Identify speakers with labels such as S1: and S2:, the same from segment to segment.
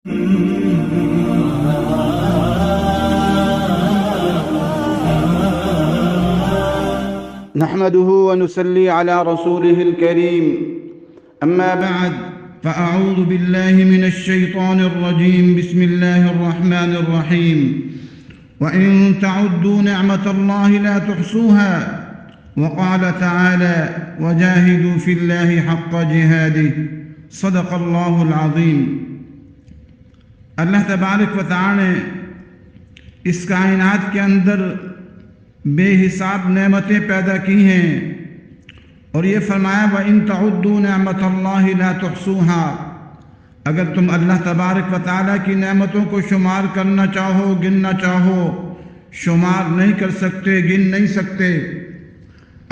S1: نحمده ونصلي على رسوله الكريم أما بعد فأعوذ بالله من الشيطان الرجيم بسم الله الرحمن الرحيم وإن تعدوا نعمة الله لا تحصوها وقال تعالى وجاهدوا في الله حق جهاده صدق الله العظيم۔ اللہ تبارک و تعالی نے اس کائنات کے اندر بے حساب نعمتیں پیدا کی ہیں اور یہ فرمایا وَإِن تَعُدُّوا نِعْمَةَ اللَّهِ لَا تُحْصُوهَا، اگر تم اللہ تبارک و تعالیٰ کی نعمتوں کو شمار کرنا چاہو، گننا چاہو، شمار نہیں کر سکتے، گن نہیں سکتے۔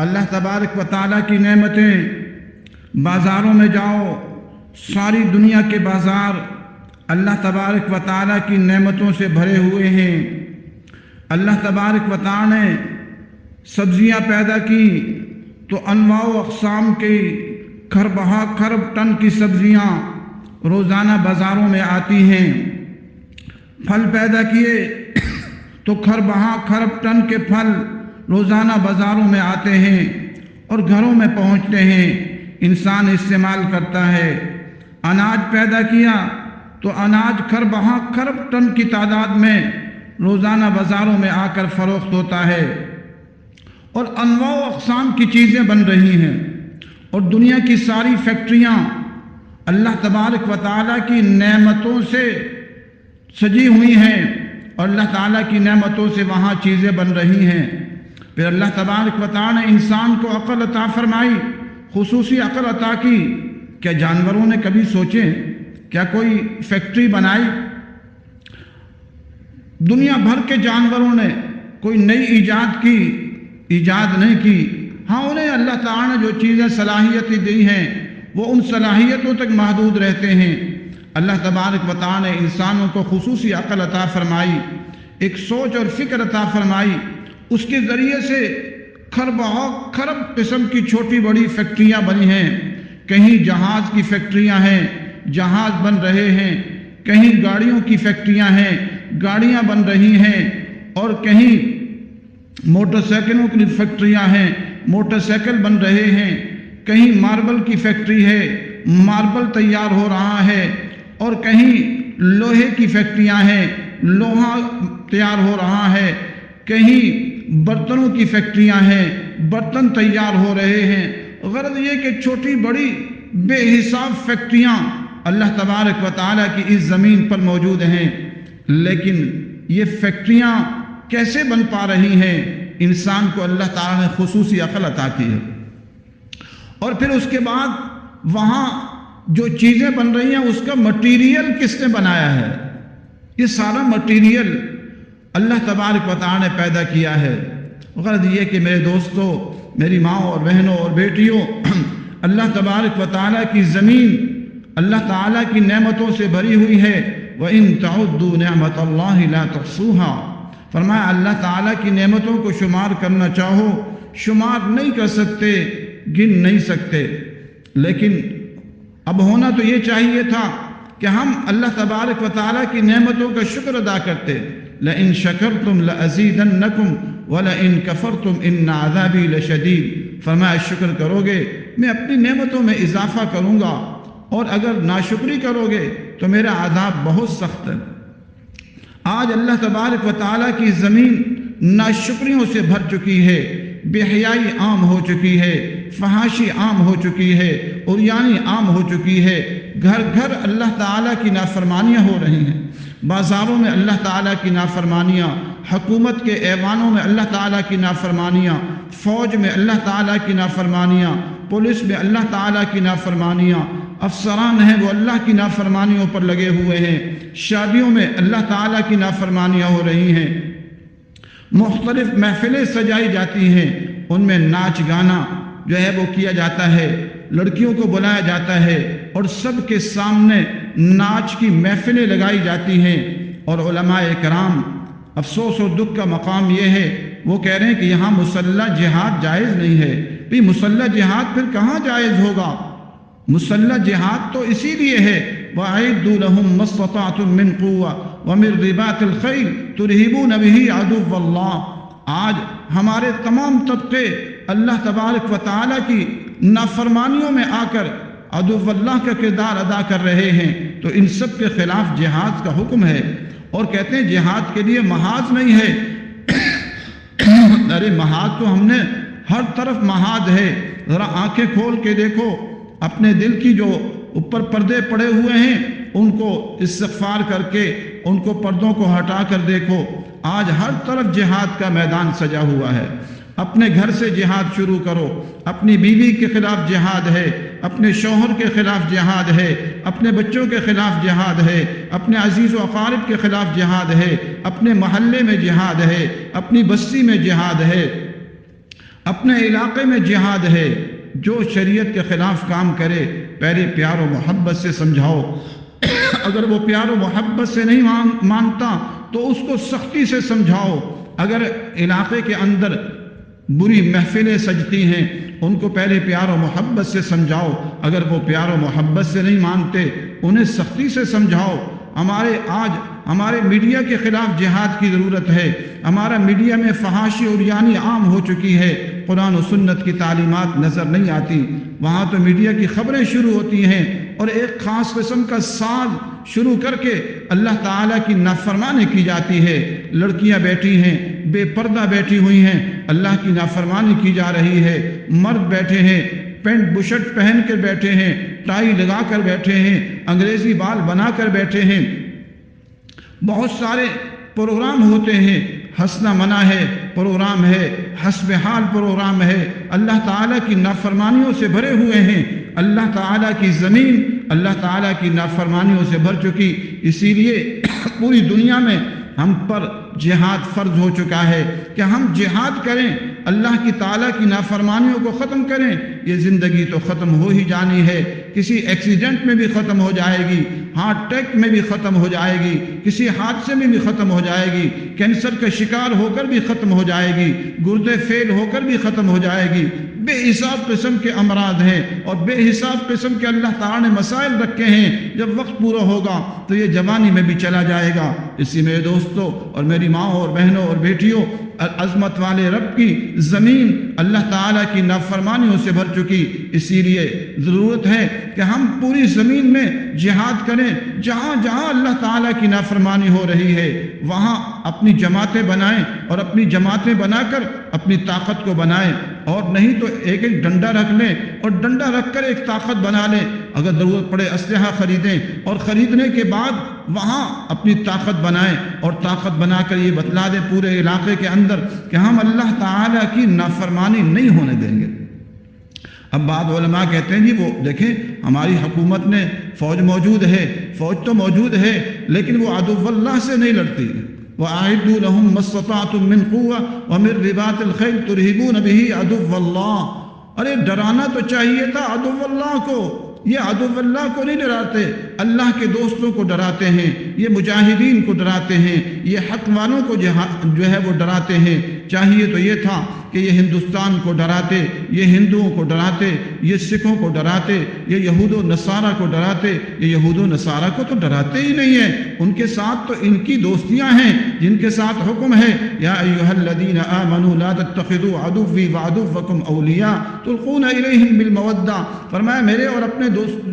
S1: اللہ تبارک و تعالیٰ کی نعمتیں، بازاروں میں جاؤ، ساری دنیا کے بازار اللہ تبارک و تعالیٰ کی نعمتوں سے بھرے ہوئے ہیں۔ اللہ تبارک و تعالیٰ نے سبزیاں پیدا کی تو انواع و اقسام کی کھربہا کھرب ٹن کی سبزیاں روزانہ بازاروں میں آتی ہیں۔ پھل پیدا کیے تو کھربہا کھرب ٹن کے پھل روزانہ بازاروں میں آتے ہیں اور گھروں میں پہنچتے ہیں، انسان استعمال کرتا ہے۔ اناج پیدا کیا تو اناج کھربہا کھرب ٹن کی تعداد میں روزانہ بازاروں میں آ کر فروخت ہوتا ہے اور انواع و اقسام کی چیزیں بن رہی ہیں، اور دنیا کی ساری فیکٹریاں اللہ تبارک و تعالیٰ کی نعمتوں سے سجی ہوئی ہیں اور اللہ تعالیٰ کی نعمتوں سے وہاں چیزیں بن رہی ہیں۔ پھر اللہ تبارک و تعالیٰ نے انسان کو عقل عطا فرمائی، خصوصی عقل عطا کی۔ کیا جانوروں نے کبھی سوچے؟ کیا کوئی فیکٹری بنائی؟ دنیا بھر کے جانوروں نے کوئی نئی ایجاد نہیں کی۔ ہاں، انہیں اللہ تعالیٰ نے جو چیزیں صلاحیتیں دی ہیں وہ ان صلاحیتوں تک محدود رہتے ہیں۔ اللہ تبارک و تعالیٰ نے انسانوں کو خصوصی عقل عطا فرمائی، ایک سوچ اور فکر عطا فرمائی، اس کے ذریعے سے کھربہا کھرب قسم کی چھوٹی بڑی فیکٹریاں بنی ہیں۔ کہیں جہاز کی فیکٹریاں ہیں، جہاز بن رہے ہیں، کہیں گاڑیوں کی فیکٹریاں ہیں، گاڑیاں بن رہی ہیں، اور کہیں موٹر سائیکلوں کی فیکٹریاں ہیں، موٹر سائیکل بن رہے ہیں، کہیں ماربل کی فیکٹری ہے، ماربل تیار ہو رہا ہے، اور کہیں لوہے کی فیکٹریاں ہیں، لوہا تیار ہو رہا ہے، کہیں برتنوں کی فیکٹریاں ہیں، برتن تیار ہو رہے ہیں۔ غرض یہ کہ چھوٹی بڑی بے حساب فیکٹریاں اللہ تبارک و تعالیٰ کی اس زمین پر موجود ہیں، لیکن یہ فیکٹریاں کیسے بن پا رہی ہیں؟ انسان کو اللہ تعالیٰ نے خصوصی عقل عطا کی ہے، اور پھر اس کے بعد وہاں جو چیزیں بن رہی ہیں اس کا مٹیریل کس نے بنایا ہے؟ یہ سارا مٹیریل اللہ تبارک و تعالیٰ نے پیدا کیا ہے۔ غرض یہ کہ میرے دوستو، میری ماں اور بہنوں اور بیٹیوں، اللہ تبارک و تعالیٰ کی زمین اللہ تعالیٰ کی نعمتوں سے بھری ہوئی ہے۔ وَإِن تَعُدُّوا نِعْمَةَ اللَّهِ لَا تُحْصُوهَا، فرمایا اللہ تعالیٰ کی نعمتوں کو شمار کرنا چاہو، شمار نہیں کر سکتے، گن نہیں سکتے۔ لیکن اب ہونا تو یہ چاہیے تھا کہ ہم اللہ تبارک و تعالیٰ کی نعمتوں کا شکر ادا کرتے۔ لَإِن شَكَرْتُمْ لَأَزِيدَنَّكُمْ وَلَئِن كَفَرْتُمْ إِنَّ عَذَابِي لَشَدِيدٌ، فرمایا شکر کرو گے میں اپنی نعمتوں میں اضافہ کروں گا، اور اگر ناشکری کرو گے تو میرا عذاب بہت سخت ہے۔ آج اللہ تبارک و تعالیٰ کی زمین ناشکریوں سے بھر چکی ہے، بے حیائی عام ہو چکی ہے، فحاشی عام ہو چکی ہے، عریانی عام ہو چکی ہے، گھر گھر اللہ تعالیٰ کی نافرمانیاں ہو رہی ہیں، بازاروں میں اللہ تعالیٰ کی نافرمانیاں، حکومت کے ایوانوں میں اللہ تعالیٰ کی نافرمانیاں، فوج میں اللہ تعالیٰ کی نافرمانیاں، پولیس میں اللہ تعالیٰ کی نافرمانیاں، افسران ہیں وہ اللہ کی نافرمانیوں پر لگے ہوئے ہیں، شادیوں میں اللہ تعالیٰ کی نافرمانیاں ہو رہی ہیں، مختلف محفلیں سجائی جاتی ہیں، ان میں ناچ گانا جو ہے وہ کیا جاتا ہے، لڑکیوں کو بلایا جاتا ہے اور سب کے سامنے ناچ کی محفلیں لگائی جاتی ہیں، اور علماء کرام، افسوس اور دکھ کا مقام یہ ہے، وہ کہہ رہے ہیں کہ یہاں مسلح جہاد جائز نہیں ہے۔ مسلح جہاد پھر کہاں جائز ہوگا؟ مسلح جہاد تو اسی لیے ہے وَأَعِدُّوا لَهُم مَّا اسْتَطَعْتُم مِّن قُوَّةٍ وَمِن رِّبَاطِ الْخَيْلِ تُرْهِبُونَ بِهِ عَدُوَّ اللَّهِ۔ آج ہمارے تمام طبقے اللہ تبارک و تعالیٰ کی نافرمانیوں میں آ کر عدو اللہ کا کردار ادا کر رہے ہیں، تو ان سب کے خلاف جہاد کا حکم ہے، اور کہتے ہیں جہاد کے لیے محاذ نہیں ہے۔ ارے محاذ تو ہم نے ہر طرف محاذ ہے، ذرا آنکھیں کھول کے دیکھو، اپنے دل کی جو اوپر پردے پڑے ہوئے ہیں ان کو استغفار کر کے ان کو پردوں کو ہٹا کر دیکھو، آج ہر طرف جہاد کا میدان سجا ہوا ہے۔ اپنے گھر سے جہاد شروع کرو، اپنی بیوی کے خلاف جہاد ہے، اپنے شوہر کے خلاف جہاد ہے، اپنے بچوں کے خلاف جہاد ہے، اپنے عزیز و اقارب کے خلاف جہاد ہے، اپنے محلے میں جہاد ہے، اپنی بستی میں جہاد ہے، اپنے علاقے میں جہاد ہے۔ جو شریعت کے خلاف کام کرے پہلے پیار و محبت سے سمجھاؤ، اگر وہ پیار و محبت سے نہیں مانتا تو اس کو سختی سے سمجھاؤ۔ اگر علاقے کے اندر بری محفلیں سجتی ہیں ان کو پہلے پیار و محبت سے سمجھاؤ، اگر وہ پیار و محبت سے نہیں مانتے انہیں سختی سے سمجھاؤ۔ ہمارے میڈیا کے خلاف جہاد کی ضرورت ہے۔ ہمارا میڈیا میں فحاشی اور یعنی عام ہو چکی ہے، قرآن و سنت کی تعلیمات نظر نہیں آتی، وہاں تو میڈیا کی خبریں شروع ہوتی ہیں اور ایک خاص قسم کا ساز شروع کر کے اللہ تعالیٰ کی نافرمانی کی جاتی ہے۔ لڑکیاں بیٹھی ہیں، بے پردہ بیٹھی ہوئی ہیں، اللہ کی نافرمانی کی جا رہی ہے۔ مرد بیٹھے ہیں، پینٹ بشرٹ پہن کر بیٹھے ہیں، ٹائی لگا کر بیٹھے ہیں، انگریزی بال بنا کر بیٹھے ہیں، بہت سارے پروگرام ہوتے ہیں، ہنسنا منع ہے پروگرام ہے، حسب حال پروگرام ہے، اللہ تعالیٰ کی نافرمانیوں سے بھرے ہوئے ہیں۔ اللہ تعالیٰ کی زمین اللہ تعالیٰ کی نافرمانیوں سے بھر چکی، اسی لیے پوری دنیا میں ہم پر جہاد فرض ہو چکا ہے کہ ہم جہاد کریں، اللہ کی تعالیٰ کی نافرمانیوں کو ختم کریں۔ یہ زندگی تو ختم ہو ہی جانی ہے، کسی ایکسیڈنٹ میں بھی ختم ہو جائے گی، ہارٹ اٹیک میں بھی ختم ہو جائے گی، کسی حادثے میں بھی ختم ہو جائے گی، کینسر کا شکار ہو کر بھی ختم ہو جائے گی، گردے فیل ہو کر بھی ختم ہو جائے گی۔ بے حساب قسم کے امراض ہیں اور بے حساب قسم کے اللہ تعالیٰ نے مسائل رکھے ہیں، جب وقت پورا ہوگا تو یہ جوانی میں بھی چلا جائے گا۔ اسی میں دوستوں اور میری ماں اور بہنوں اور بیٹیوں، عظمت والے رب کی زمین اللہ تعالیٰ کی نافرمانیوں سے بھر چکی، اسی لیے ضرورت ہے کہ ہم پوری زمین میں جہاد کریں۔ جہاں جہاں اللہ تعالیٰ کی نافرمانی ہو رہی ہے وہاں اپنی جماعتیں بنائیں اور اپنی جماعتیں بنا کر اپنی طاقت کو بنائیں، اور نہیں تو ایک ایک ڈنڈا رکھ لیں اور ڈنڈا رکھ کر ایک طاقت بنا لیں۔ اگر ضرورت پڑے اسلحہ خریدیں اور خریدنے کے بعد وہاں اپنی طاقت بنائیں، اور طاقت بنا کر یہ بتلا دیں پورے علاقے کے اندر کہ ہم اللہ تعالیٰ کی نافرمانی نہیں ہونے دیں گے۔ اب بعض علماء کہتے ہیں جی وہ دیکھیں ہماری حکومت نے فوج موجود ہے، فوج تو موجود ہے لیکن وہ عدو اللہ سے نہیں لڑتی۔ وَأَعِدُّوا لَهُم مَّا اسْتَطَعْتُم مِّن قُوَّةٍ وَمِن رِّبَاطِ الْخَيْلِ تُرْهِبُونَ بِهِ عَدُوَّ اللَّهِ۔ ارے ڈرانا تو چاہیے تھا عدو اللہ کو، یہ عدو اللہ کو نہیں ڈراتے، اللہ کے دوستوں کو ڈراتے ہیں، یہ مجاہدین کو ڈراتے ہیں، یہ حق والوں کو جو ہے وہ ڈراتے ہیں۔ چاہیے تو یہ تھا کہ یہ ہندوستان کو ڈراتے، یہ ہندوؤں کو ڈراتے، یہ سکھوں کو ڈراتے، یہ یہود و نصارہ کو ڈراتے۔ یہ یہود و نصارہ کو تو ڈراتے ہی نہیں ہیں، ان کے ساتھ تو ان کی دوستیاں ہیں جن کے ساتھ حکم ہے یا ایھا الذین آمنوا لا تتخذوا عدوی وعدوکم اولیاء تلقون الیہم بالمودہ۔ فرمایا میرے اور اپنے دوست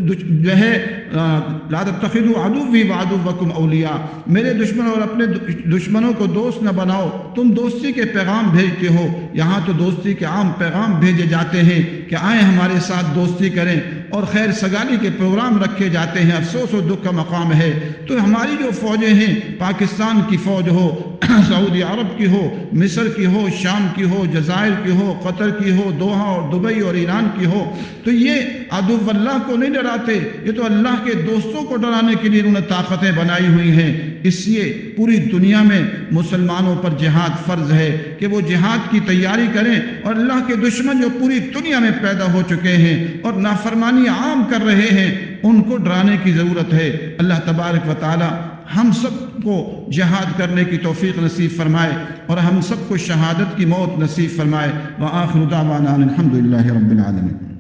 S1: جو ہے لا تتخذوا عدوی وعدوکم اولیاء، میرے دشمن اور اپنے دشمنوں کو دوست نہ بناؤ۔ تم دوستی کے پیغام بھیجتے ہو، یہاں تو دوستی کے عام پیغام بھیجے جاتے ہیں کہ آئیں ہمارے ساتھ دوستی کریں، اور خیر سگالی کے پروگرام رکھے جاتے ہیں، افسوس و دکھ کا مقام ہے۔ تو ہماری جو فوجیں ہیں، پاکستان کی فوج ہو، سعودی عرب کی ہو، مصر کی ہو، شام کی ہو، جزائر کی ہو، قطر کی ہو، دوحہ اور دبئی اور ایران کی ہو، تو یہ عدو اللہ کو نہیں ڈراتے، یہ تو اللہ کے دوستوں کو ڈرانے کے لیے انہوں نے طاقتیں بنائی ہوئی ہیں۔ اس لیے پوری دنیا میں مسلمانوں پر جہاد فرض ہے کہ وہ جہاد کی تیاری کریں، اور اللہ کے دشمن جو پوری دنیا میں پیدا ہو چکے ہیں اور نافرمانی عام کر رہے ہیں ان کو ڈرانے کی ضرورت ہے۔ اللہ تبارک و تعالی ہم سب کو جہاد کرنے کی توفیق نصیب فرمائے اور ہم سب کو شہادت کی موت نصیب فرمائے۔ وآخر دعوانا الحمدللہ رب العالمین۔